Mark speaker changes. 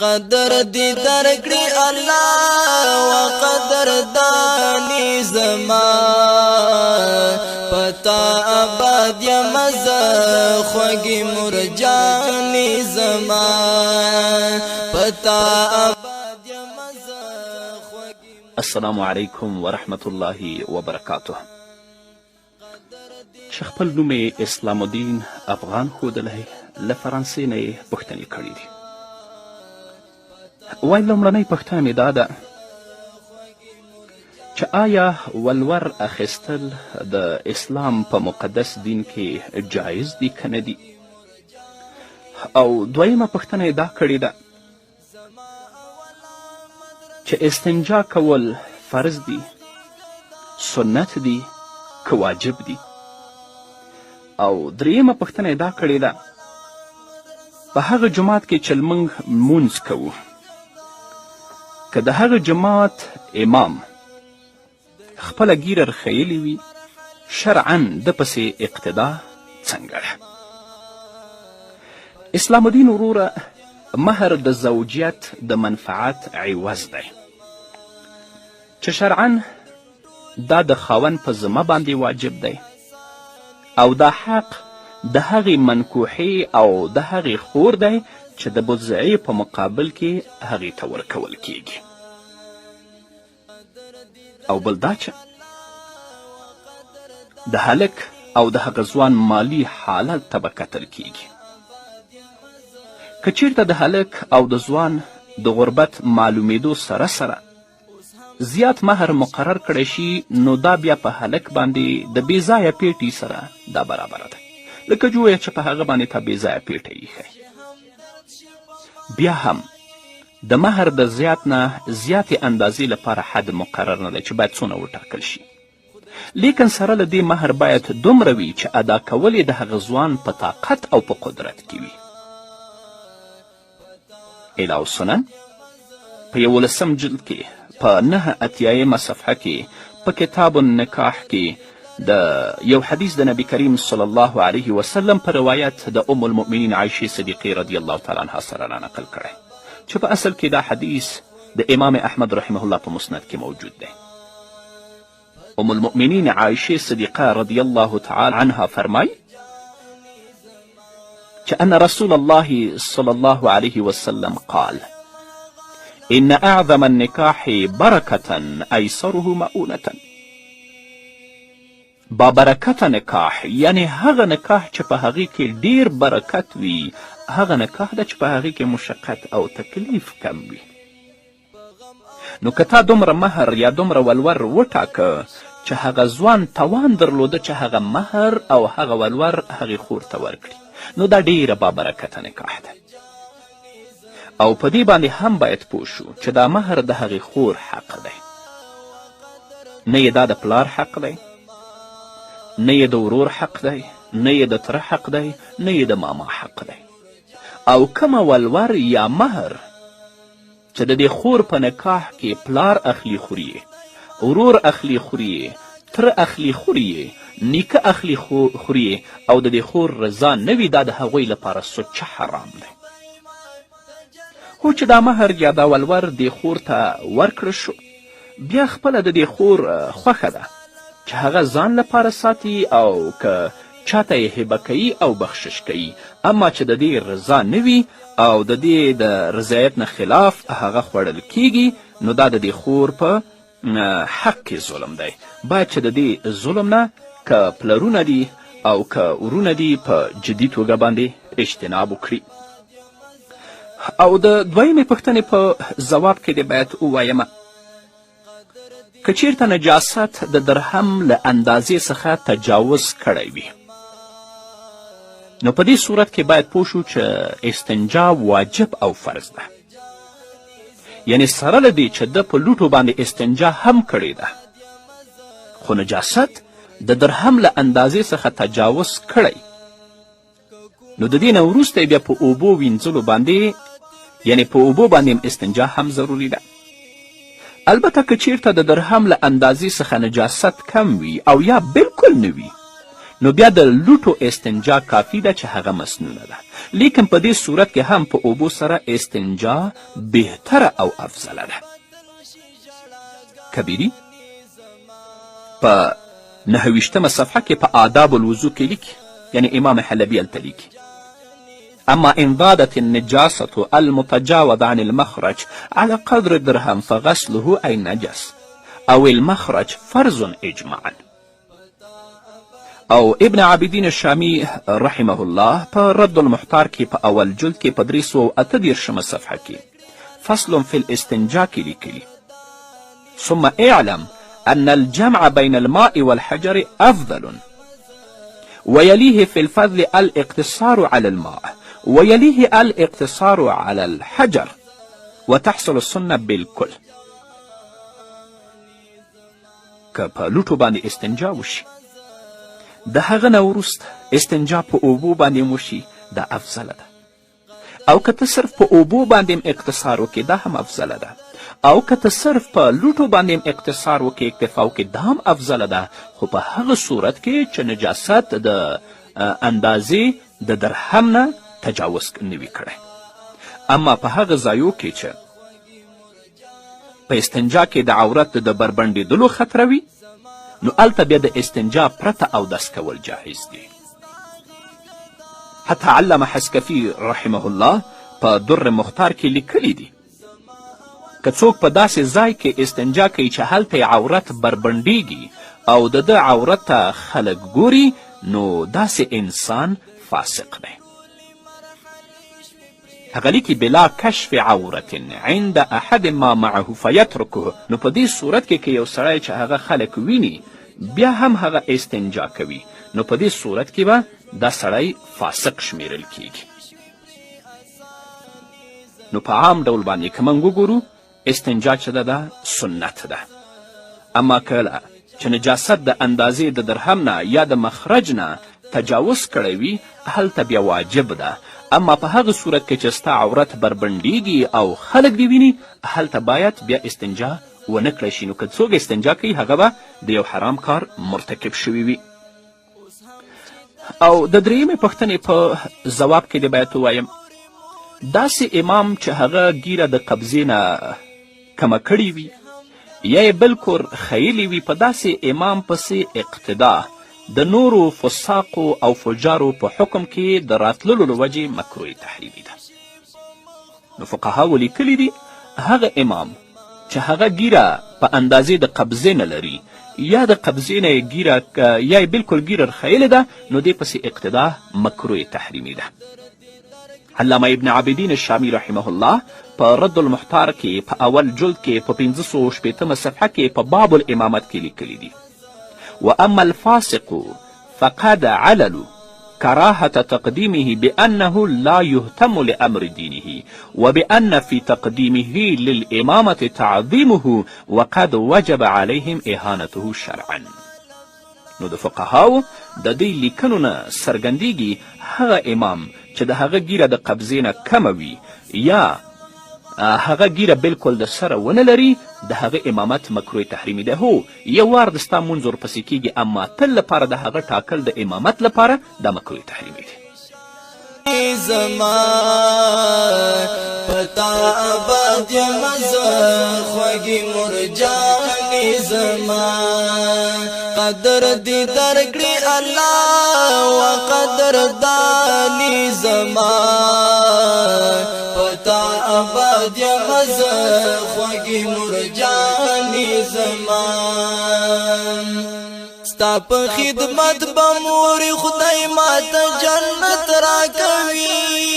Speaker 1: قدر دی درکړي الله و قدر دانی زما پتا آباد یا مزه خوږی مرجانی زما پتا آباد یا مزه خوږی.
Speaker 2: السلام علیکم ورحمت الله وبرکاته. چې خپل نوم یې اسلام الدین افغان ښودلی، له فرانسې نه یې پوښتنې کړي دي. وایي لومړنۍ پوښتنه مې دا ده چې آیا ولور اخیستل د اسلام په مقدس دین کې جایز دي که نه دي؟ او دویمه پوښتنه یې دا کړې ده چې استنجا کول فرض دي، سنت دي که واجب دي؟ او دریمه پوښتنه یې دا کړې ده په هغه جماعت کې چې لمونږ مونځ کوو، که د هغه جماعت امام خپله ږیره رخیلې وي، شرعا ده پسې اقتدا څنګه ده؟ اسلام الدین وروره، مهر د زوجیت د منفعت عوض دی چې شرعا دا د خاوند په ذمه باندې واجب دی، او دا حق د هغې منکوحې او د هغې خور دی چې د بضعې په مقابل کې هغې ته ورکول کیږي. او بل دا چې د هلک او د هغه ځوان مالی حالت ته به کتل کیږي. که چیرته د هلک او د ځوان د غربت معلومېدو سره سره زیات مهر مقرر کړی شي، نو دا بیا په هلک باندې د بې ځایه پیټې سره دا برابره ده، لکه جویه چې په هغه باندې ته بې ځایه پیټه ایښی. بیا هم د مهر د زیات نه زیاتې اندازې لپاره حد مقرر نه دی چې باید څونه وټاکل شي، لیکن سره له دې مهر باید دومره وي چې ادا کول یې د هغه ځوان په طاقت او په قدرت کې وي. اله السنن په 11 جلد کې په 9 صفحه کې په کتاب النکاح کې د یو حدیث د نبی کریم صلی الله علیه وسلم په روایت د ام المؤمنین عایشې صدیقې رضی الله تعالی عنها سره رانقل کړی، چې په اصل کې دا حدیث د امام احمد رحمه الله په مسند کې موجود دی. ام المؤمنین عایشې صدیقه رضی الله تعالی عنها فرمای چې ان رسول الله صلی الله علیه وسلم قال ان اعظم النکاح برکة ایسره مؤونة. با برکته نکاح یعنی هغه نکاح چې په هغې کې ډیر برکت وي، هغه نکاح ده چې په هغې کې مشقت او تکلیف کم وي. نو که تا دومره مهر یا دومره ولور وټاکه چې هغه ځوان توان درلوده چې هغه مهر او هغه ولور هغې خور ته ورکړي، نو دا ډیره با برکته نکاح ده. او په دې باندې هم باید پوه شو چې دا مهر د هغې خور حق دی، نه یې دا د پلار حق دی، نه یې د ورور حق دی، نه یې د تره حق دی، نه یې د ماما حق دی. او کومه ولور یا مهر چې د دې خور په نکاح کې پلار اخلي خوري، ورور اخلي خوري، تره اخلي خوري، نیکه اخلي خوري، او د دې خور رضا نه وي، دا د هغوی لپاره سوچه حرام دی. خو چې دا مهر یا دا ولور دې خور ته ورکړه شو، بیا خپله د دې خور خوښه ده چې هغه ځان لپاره ساتي او که چاته یې هبه کوي او بخشش کوي، اما چې د دې رضا نه وي او د دې د رضایت نه خلاف هغه خوړل کیږي، نو دا د دې خور په حق کې ظلم دی. باید چې د دې ظلم نه که پلرونه دي او که ورونه دي په جدي توګه باندې اجتناب وکړي. او د دویمې پوښتنې په ځواب کې دې باید ووایمه که چیرته نجاست د درهم له اندازې څخه تجاوز کړی وي، نو په دې صورت کې باید پوه شو چې استنجا واجب او فرض ده. یعنی سره له دې چې ده په لوټو باندې استنجا هم کړې ده، خو نجاست د درهم له اندازې څخه تجاوز کړی، نو د دې نه وروسته بیا په اوبو وینځلو باندې، یعنی په اوبو باندې استنجا هم ضروري ده. البته که چیرته د درهم له اندازې څخه نجاست کم وي او یا بلکل نه وي، نو بیا د لوټو استنجا کافي ده چې هغه مسنونه ده، لیکن په دې صورت کې هم په اوبو سره استنجا بهتره او افضله ده. کبیری په 9 صفحه کې په آداب الوضو کې لیکي، یعنی امام حلبي هلته لیکي: اما ان ضادت النجاسة المتجاوز عن المخرج على قدر درهم فغسله اي نجس او المخرج فرض اجماعا. او ابن عابدین الشامی رحمه الله په رد المحتار کې په اول جلد کې په 338 صفحه کې فصل في الاستنجاء کې لیکلي: ثم اعلم ان الجمع بين الماء والحجر افضل ويليه في الفضل الاقتصار على الماء ويليه الاقتصار على الحجر وتحصل السنة بالكل. که په لوټو باندې استنجا وشي د هغه نه وروسته استنجا په اوبو باندې وشي دا افضله ده، او که ته صرف په اوبو باندې اقتصار وکړې دا هم افضله ده، او که ته صرف په لوټو باندې اقتصار وکړې اکتفا وکړې دا هم افضله ده، خو په هغه صورت کې چې نجاست د اندازې د درهم نه تجاوز نوي کړی. اما په هغه ځایو کې چې په استنجا کې د عورت د بربنډېدلو خطر وي نو هلته بیا د استنجا پرته اودس کول جایز دي. حتی علامه حسکفي رحمه الله په در مختار کې لیکلی دي: که څوک په داسې ځای کې استنجا کوي چې هلته عورت بربنډیږي او د ده عورت ته خلک ګوري نو داسې انسان فاسق دی. هغه لیکي: بلا کشف عورت عند احد ما معه فیترکه. نو په دې صورت کې که یو سړی چې هغه خلک ویني بیا هم هغه استنجا کوي نو په دې صورت کې به دا سړی فاسق شمیرل کیږي. نو په عام ډول باندې که موږ وګورو استنجا چې ده سنت ده، اما کله چې نجاست د اندازې د درهم نه یا د مخرج نه تجاوز کړی وي هلته بیا واجب ده. اما په هغه صورت کې چې ستا عورت بربنډیږي او خلک دې ویني هلته باید بیا استنجا ونه کړی شي. نو که څوک استنجا کوي هغه به د یو حرام کار مرتکب شوي وي. او د درېیمې پوښتنې په ځواب کې دې باید ووایم داسې امام چې هغه ګیره د قبضې نه کمه کړې وي یا یې بلکل خیلې وي په داسې امام پسې اقتدا د نورو فساقو او فجارو په حکم کې د راتللو له وجې مکروه تحریمي ده. نو فقهاو لیکلي دي هغه امام چې هغه ګیره په اندازې د قبضې نه لري یا د قبضې نه یې ګیره یا یې بلکل ګیره رخیلې ده نو دې پسې اقتدا مکروه تحریمي ده. علامه ابن عابدین الشامی رحمه الله په رد المحتار کې په اول جلد کې په 560 صفحه کې په باب الامامت کې لیکلي دي: واما الفاسق فقد عللوا كراهة تقديمه بأنه لا يهتم لأمر دينه وبأن في تقديمه للإمامة تعظيمه وقد وجب عليهم إهانته شرعا. نو د فقهاو د دې لیکنو نه څرګندیږي هغه امام چې د هغه ګیره د قبضې نه کمه وي یا هغه ګیره بلکل د سره ونه لري د هغه امامت مکروه تحریمي ده. هو یو وار د ستا مونځ ورپسې کیږي اما تل لپاره د هغه ټاکل د امامت لپاره دا مکروه تحریمي ده.
Speaker 1: زما پتا آباد یم خوږی مرجانې زما قدر دی درکړي الله و قدر دانی زما پتا آباد یم خوږی مرجانې زما ستا په خدمت به مور خدای ماته جنت را کوي